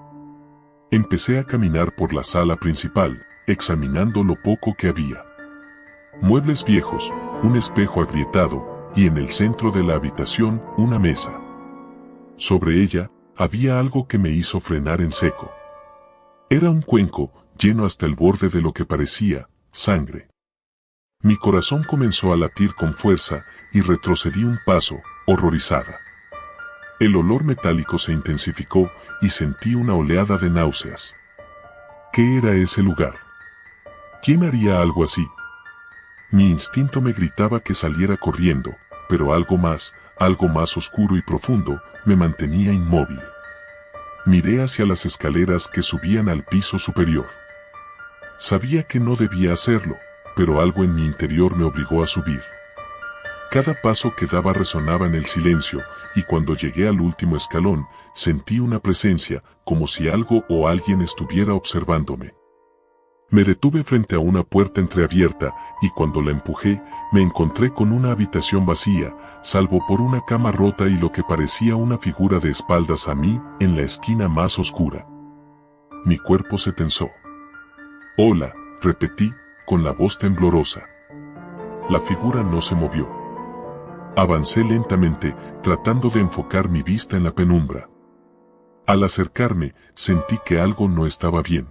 Empecé a caminar por la sala principal, examinando lo poco que había. Muebles viejos, un espejo agrietado, y en el centro de la habitación, una mesa. Sobre ella, había algo que me hizo frenar en seco. Era un cuenco, lleno hasta el borde de lo que parecía sangre. Mi corazón comenzó a latir con fuerza, y retrocedí un paso, horrorizada. El olor metálico se intensificó, y sentí una oleada de náuseas. ¿Qué era ese lugar? ¿Quién haría algo así? Mi instinto me gritaba que saliera corriendo, pero algo más oscuro y profundo, me mantenía inmóvil. Miré hacia las escaleras que subían al piso superior. Sabía que no debía hacerlo, pero algo en mi interior me obligó a subir. Cada paso que daba resonaba en el silencio, y cuando llegué al último escalón, sentí una presencia, como si algo o alguien estuviera observándome. Me detuve frente a una puerta entreabierta, y cuando la empujé, me encontré con una habitación vacía, salvo por una cama rota y lo que parecía una figura de espaldas a mí, en la esquina más oscura. Mi cuerpo se tensó. «Hola», repetí, con la voz temblorosa. La figura no se movió. Avancé lentamente, tratando de enfocar mi vista en la penumbra. Al acercarme, sentí que algo no estaba bien.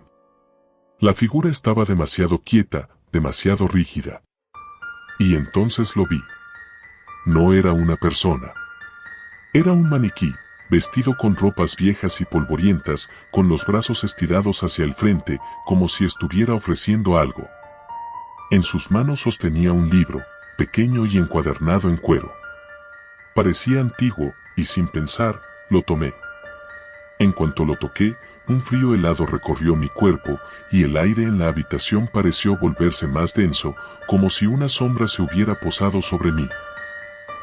La figura estaba demasiado quieta, demasiado rígida. Y entonces lo vi. No era una persona. Era un maniquí, vestido con ropas viejas y polvorientas, con los brazos estirados hacia el frente, como si estuviera ofreciendo algo. En sus manos sostenía un libro, pequeño y encuadernado en cuero. Parecía antiguo, y sin pensar, lo tomé. En cuanto lo toqué, un frío helado recorrió mi cuerpo, y el aire en la habitación pareció volverse más denso, como si una sombra se hubiera posado sobre mí.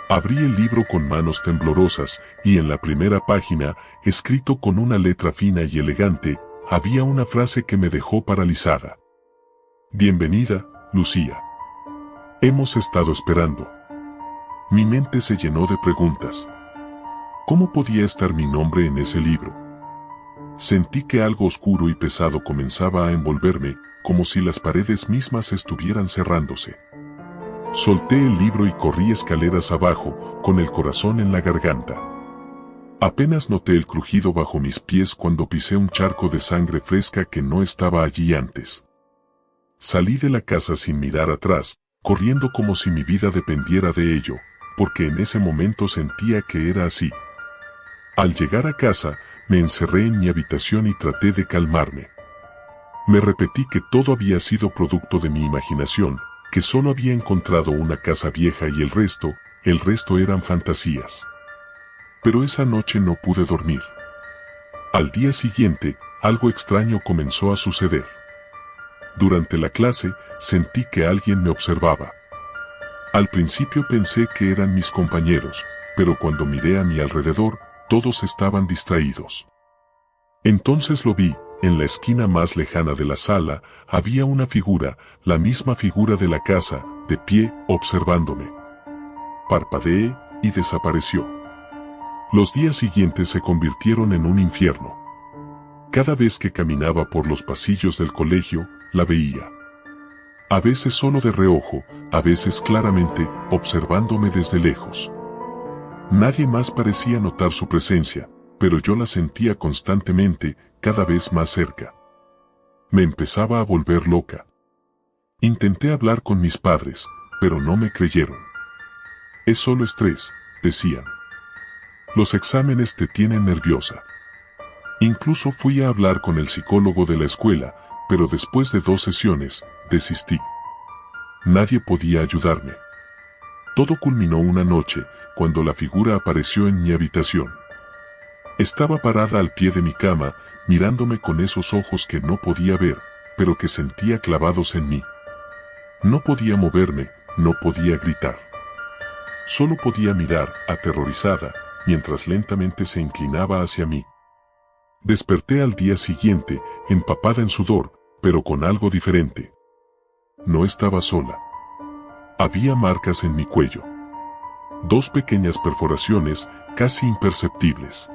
Abrí el libro con manos temblorosas, y en la primera página, escrito con una letra fina y elegante, había una frase que me dejó paralizada. «Bienvenida, Lucía. Hemos estado esperando». Mi mente se llenó de preguntas. ¿Cómo podía estar mi nombre en ese libro? Sentí que algo oscuro y pesado comenzaba a envolverme, como si las paredes mismas estuvieran cerrándose. Solté el libro y corrí escaleras abajo, con el corazón en la garganta. Apenas noté el crujido bajo mis pies cuando pisé un charco de sangre fresca que no estaba allí antes. Salí de la casa sin mirar atrás, corriendo como si mi vida dependiera de ello, porque en ese momento sentía que era así. Al llegar a casa, me encerré en mi habitación y traté de calmarme. Me repetí que todo había sido producto de mi imaginación, que solo había encontrado una casa vieja y el resto eran fantasías. Pero esa noche no pude dormir. Al día siguiente, algo extraño comenzó a suceder. Durante la clase, sentí que alguien me observaba. Al principio pensé que eran mis compañeros, pero cuando miré a mi alrededor, todos estaban distraídos. Entonces lo vi, en la esquina más lejana de la sala, había una figura, la misma figura de la casa, de pie, observándome. Parpadeé y desapareció. Los días siguientes se convirtieron en un infierno. Cada vez que caminaba por los pasillos del colegio, la veía. A veces solo de reojo, a veces claramente, observándome desde lejos. Nadie más parecía notar su presencia, pero yo la sentía constantemente, cada vez más cerca. Me empezaba a volver loca. Intenté hablar con mis padres, pero no me creyeron. Es solo estrés, decían. Los exámenes te tienen nerviosa. Incluso fui a hablar con el psicólogo de la escuela, pero después de 2 sesiones, desistí. Nadie podía ayudarme. Todo culminó una noche, cuando la figura apareció en mi habitación. Estaba parada al pie de mi cama, mirándome con esos ojos que no podía ver, pero que sentía clavados en mí. No podía moverme, no podía gritar. Solo podía mirar, aterrorizada, mientras lentamente se inclinaba hacia mí. Desperté al día siguiente, empapada en sudor, pero con algo diferente. No estaba sola. Había marcas en mi cuello. 2 pequeñas perforaciones, casi imperceptibles.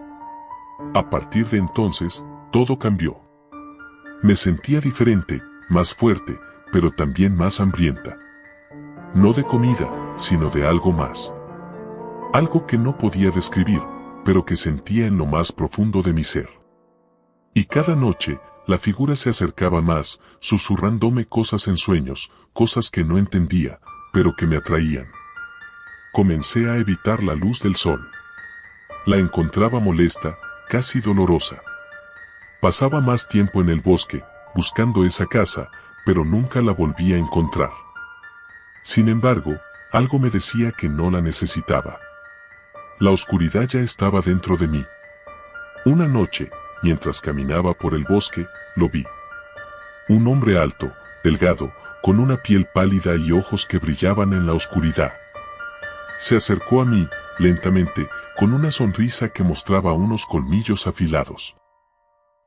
A partir de entonces, todo cambió. Me sentía diferente, más fuerte, pero también más hambrienta. No de comida, sino de algo más. Algo que no podía describir, pero que sentía en lo más profundo de mi ser. Y cada noche, la figura se acercaba más, susurrándome cosas en sueños, cosas que no entendía, pero que me atraían. Comencé a evitar la luz del sol. La encontraba molesta, casi dolorosa. Pasaba más tiempo en el bosque, buscando esa casa, pero nunca la volví a encontrar. Sin embargo, algo me decía que no la necesitaba. La oscuridad ya estaba dentro de mí. Una noche, mientras caminaba por el bosque, lo vi. Un hombre alto, delgado, con una piel pálida y ojos que brillaban en la oscuridad. Se acercó a mí, lentamente, con una sonrisa que mostraba unos colmillos afilados.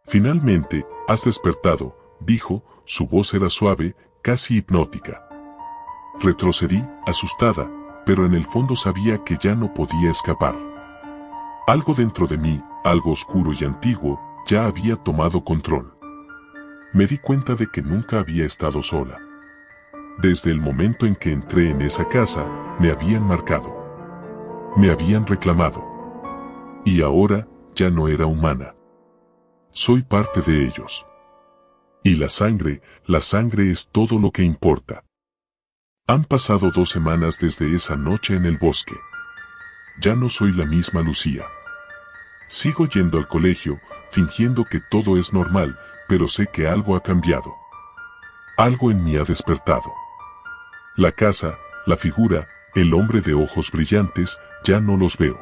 Finalmente, has despertado, dijo, su voz era suave, casi hipnótica. Retrocedí, asustada, pero en el fondo sabía que ya no podía escapar. Algo dentro de mí, algo oscuro y antiguo, ya había tomado control. Me di cuenta de que nunca había estado sola. Desde el momento en que entré en esa casa, me habían marcado. Me habían reclamado. Y ahora, ya no era humana. Soy parte de ellos. Y la sangre es todo lo que importa. Han pasado 2 semanas desde esa noche en el bosque. Ya no soy la misma Lucía. Sigo yendo al colegio, fingiendo que todo es normal, pero sé que algo ha cambiado. Algo en mí ha despertado. La casa, la figura, el hombre de ojos brillantes, ya no los veo.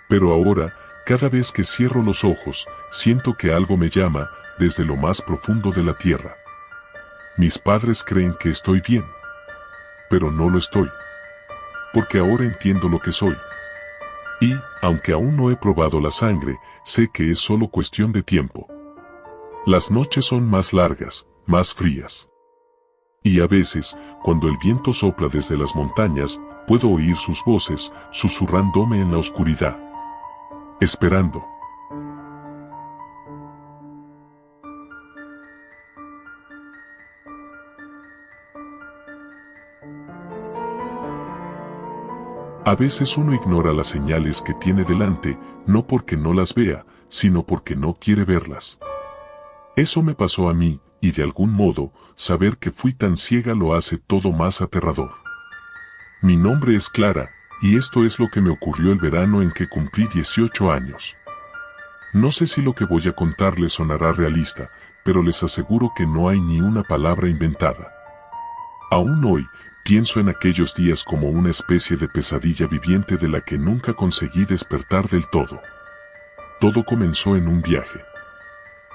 Pero ahora, cada vez que cierro los ojos, siento que algo me llama, desde lo más profundo de la tierra. Mis padres creen que estoy bien. Pero no lo estoy. Porque ahora entiendo lo que soy. Y, aunque aún no he probado la sangre, sé que es solo cuestión de tiempo. Las noches son más largas, más frías. Y a veces, cuando el viento sopla desde las montañas, puedo oír sus voces, susurrándome en la oscuridad. Esperando. A veces uno ignora las señales que tiene delante, no porque no las vea, sino porque no quiere verlas. Eso me pasó a mí, y de algún modo, saber que fui tan ciega lo hace todo más aterrador. Mi nombre es Clara, y esto es lo que me ocurrió el verano en que cumplí 18 años. No sé si lo que voy a contarles sonará realista, pero les aseguro que no hay ni una palabra inventada. Aún hoy, pienso en aquellos días como una especie de pesadilla viviente de la que nunca conseguí despertar del todo. Todo comenzó en un viaje.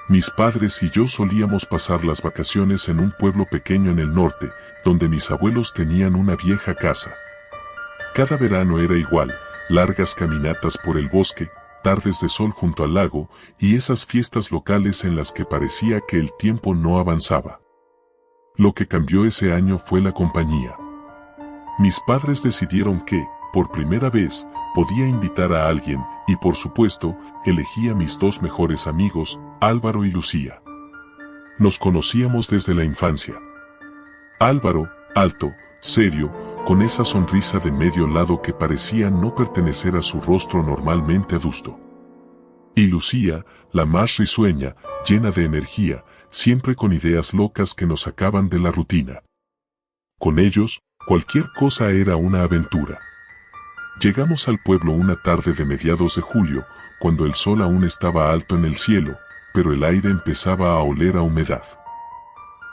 Mis padres y yo solíamos pasar las vacaciones en un pueblo pequeño en el norte, donde mis abuelos tenían una vieja casa. Cada verano era igual, largas caminatas por el bosque, tardes de sol junto al lago y esas fiestas locales en las que parecía que el tiempo no avanzaba. Lo que cambió ese año fue la compañía. Mis padres decidieron que, por primera vez, podía invitar a alguien y por supuesto, elegí a mis dos mejores amigos, Álvaro y Lucía. Nos conocíamos desde la infancia. Álvaro, alto, serio, con esa sonrisa de medio lado que parecía no pertenecer a su rostro normalmente adusto. Y Lucía, la más risueña, llena de energía, siempre con ideas locas que nos sacaban de la rutina. Con ellos, cualquier cosa era una aventura. Llegamos al pueblo una tarde de mediados de julio, cuando el sol aún estaba alto en el cielo, pero el aire empezaba a oler a humedad.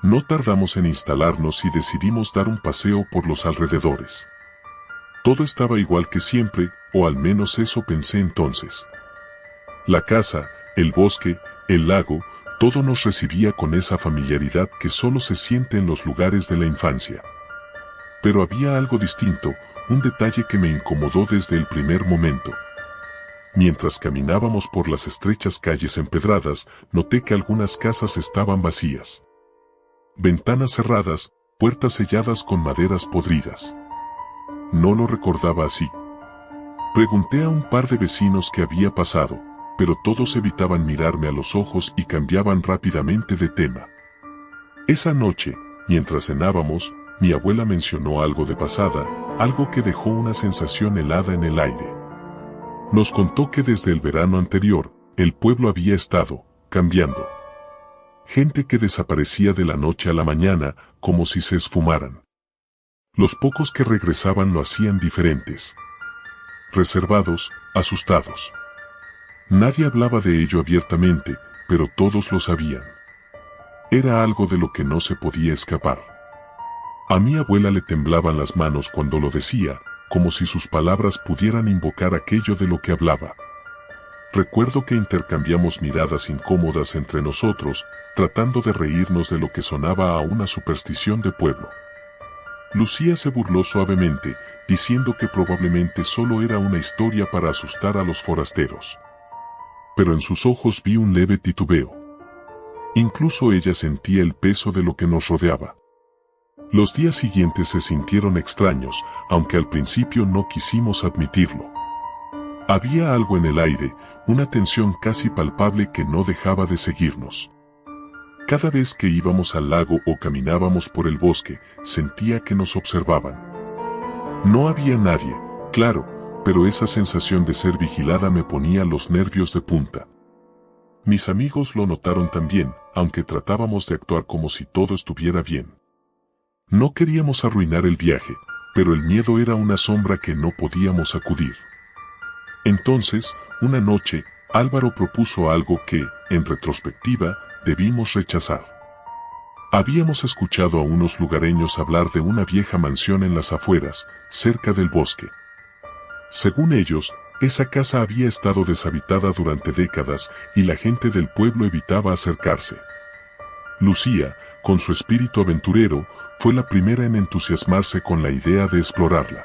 No tardamos en instalarnos y decidimos dar un paseo por los alrededores. Todo estaba igual que siempre, o al menos eso pensé entonces. La casa, el bosque, el lago, todo nos recibía con esa familiaridad que solo se siente en los lugares de la infancia. Pero había algo distinto, un detalle que me incomodó desde el primer momento. Mientras caminábamos por las estrechas calles empedradas, noté que algunas casas estaban vacías. Ventanas cerradas, puertas selladas con maderas podridas. No lo recordaba así. Pregunté a un par de vecinos qué había pasado, pero todos evitaban mirarme a los ojos y cambiaban rápidamente de tema. Esa noche, mientras cenábamos, mi abuela mencionó algo de pasada, algo que dejó una sensación helada en el aire. Nos contó que desde el verano anterior, el pueblo había estado cambiando. Gente que desaparecía de la noche a la mañana, como si se esfumaran. Los pocos que regresaban lo hacían diferentes. Reservados, asustados. Nadie hablaba de ello abiertamente, pero todos lo sabían. Era algo de lo que no se podía escapar. A mi abuela le temblaban las manos cuando lo decía, como si sus palabras pudieran invocar aquello de lo que hablaba. Recuerdo que intercambiamos miradas incómodas entre nosotros, tratando de reírnos de lo que sonaba a una superstición de pueblo. Lucía se burló suavemente, diciendo que probablemente solo era una historia para asustar a los forasteros. Pero en sus ojos vi un leve titubeo. Incluso ella sentía el peso de lo que nos rodeaba. Los días siguientes se sintieron extraños, aunque al principio no quisimos admitirlo. Había algo en el aire, una tensión casi palpable que no dejaba de seguirnos. Cada vez que íbamos al lago o caminábamos por el bosque, sentía que nos observaban. No había nadie, claro, pero esa sensación de ser vigilada me ponía los nervios de punta. Mis amigos lo notaron también, aunque tratábamos de actuar como si todo estuviera bien. No queríamos arruinar el viaje, pero el miedo era una sombra que no podíamos sacudir. Entonces, una noche, Álvaro propuso algo que, en retrospectiva, debimos rechazar. Habíamos escuchado a unos lugareños hablar de una vieja mansión en las afueras, cerca del bosque. Según ellos, esa casa había estado deshabitada durante décadas y la gente del pueblo evitaba acercarse. Lucía, con su espíritu aventurero, fue la primera en entusiasmarse con la idea de explorarla.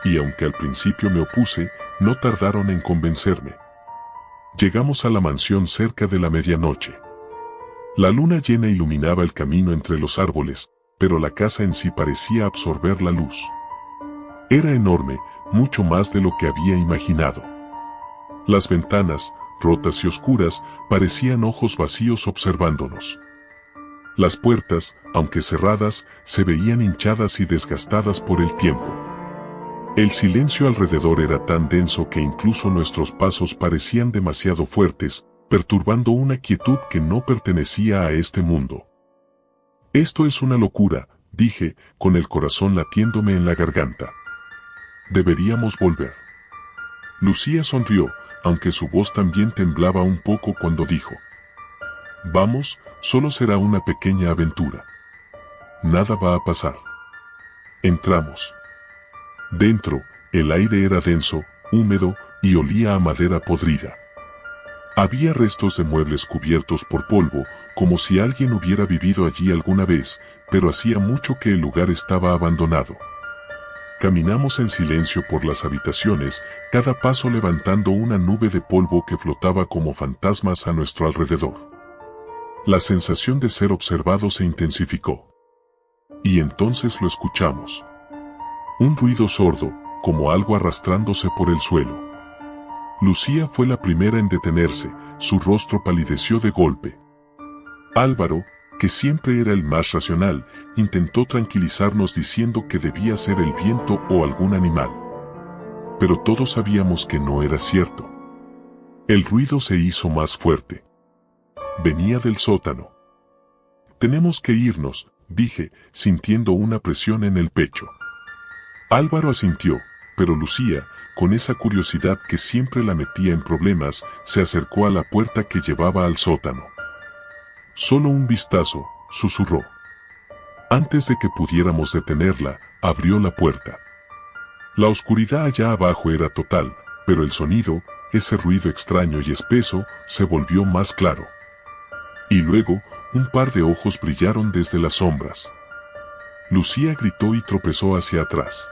Y aunque al principio me opuse, no tardaron en convencerme. Llegamos a la mansión cerca de la medianoche. La luna llena iluminaba el camino entre los árboles, pero la casa en sí parecía absorber la luz. Era enorme, mucho más de lo que había imaginado. Las ventanas, rotas y oscuras, parecían ojos vacíos observándonos. Las puertas, aunque cerradas, se veían hinchadas y desgastadas por el tiempo. El silencio alrededor era tan denso que incluso nuestros pasos parecían demasiado fuertes, perturbando una quietud que no pertenecía a este mundo. Esto es una locura, dije, con el corazón latiéndome en la garganta. Deberíamos volver. Lucía sonrió, aunque su voz también temblaba un poco cuando dijo: Vamos, solo será una pequeña aventura. Nada va a pasar. Entramos. Dentro, el aire era denso, húmedo, y olía a madera podrida. Había restos de muebles cubiertos por polvo, como si alguien hubiera vivido allí alguna vez, pero hacía mucho que el lugar estaba abandonado. Caminamos en silencio por las habitaciones, cada paso levantando una nube de polvo que flotaba como fantasmas a nuestro alrededor. La sensación de ser observado se intensificó. Y entonces lo escuchamos. Un ruido sordo, como algo arrastrándose por el suelo. Lucía fue la primera en detenerse, su rostro palideció de golpe. Álvaro, que siempre era el más racional, intentó tranquilizarnos diciendo que debía ser el viento o algún animal. Pero todos sabíamos que no era cierto. El ruido se hizo más fuerte. Venía del sótano. «Tenemos que irnos», dije, sintiendo una presión en el pecho. Álvaro asintió, pero Lucía, con esa curiosidad que siempre la metía en problemas, se acercó a la puerta que llevaba al sótano. «Solo un vistazo», susurró. Antes de que pudiéramos detenerla, abrió la puerta. La oscuridad allá abajo era total, pero el sonido, ese ruido extraño y espeso, se volvió más claro. Y luego, un par de ojos brillaron desde las sombras. Lucía gritó y tropezó hacia atrás.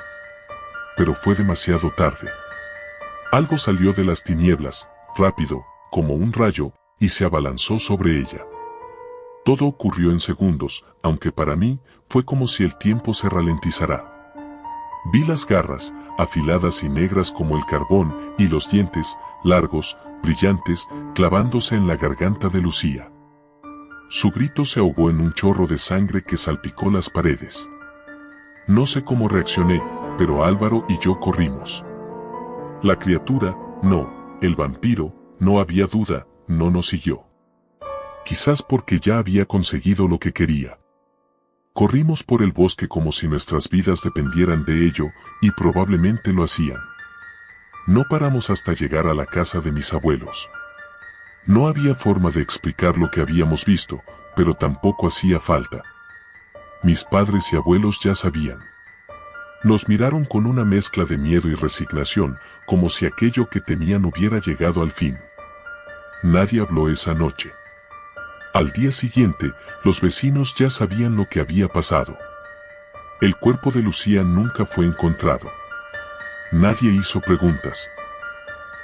Pero fue demasiado tarde. Algo salió de las tinieblas, rápido, como un rayo, y se abalanzó sobre ella. Todo ocurrió en segundos, aunque para mí, fue como si el tiempo se ralentizara. Vi las garras, afiladas y negras como el carbón, y los dientes, largos, brillantes, clavándose en la garganta de Lucía. Su grito se ahogó en un chorro de sangre que salpicó las paredes. No sé cómo reaccioné, pero Álvaro y yo corrimos. La criatura, no, el vampiro, no había duda, no nos siguió. Quizás porque ya había conseguido lo que quería. Corrimos por el bosque como si nuestras vidas dependieran de ello, y probablemente lo hacían. No paramos hasta llegar a la casa de mis abuelos. No había forma de explicar lo que habíamos visto, pero tampoco hacía falta. Mis padres y abuelos ya sabían. Nos miraron con una mezcla de miedo y resignación, como si aquello que temían hubiera llegado al fin. Nadie habló esa noche. Al día siguiente, los vecinos ya sabían lo que había pasado. El cuerpo de Lucía nunca fue encontrado. Nadie hizo preguntas.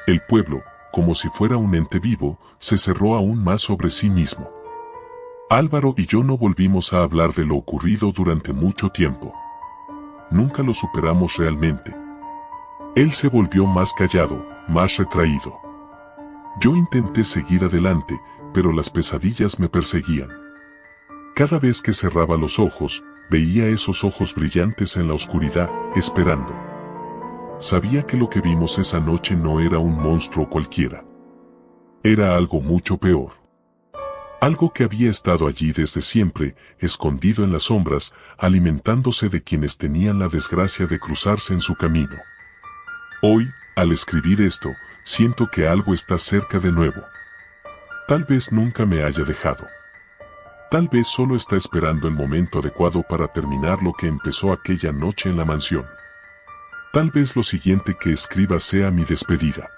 El pueblo, como si fuera un ente vivo, se cerró aún más sobre sí mismo. Álvaro y yo no volvimos a hablar de lo ocurrido durante mucho tiempo. Nunca lo superamos realmente. Él se volvió más callado, más retraído. Yo intenté seguir adelante, pero las pesadillas me perseguían. Cada vez que cerraba los ojos, veía esos ojos brillantes en la oscuridad, esperando. Sabía que lo que vimos esa noche no era un monstruo cualquiera. Era algo mucho peor. Algo que había estado allí desde siempre, escondido en las sombras, alimentándose de quienes tenían la desgracia de cruzarse en su camino. Hoy, al escribir esto, siento que algo está cerca de nuevo. Tal vez nunca me haya dejado. Tal vez solo está esperando el momento adecuado para terminar lo que empezó aquella noche en la mansión. Tal vez lo siguiente que escriba sea mi despedida.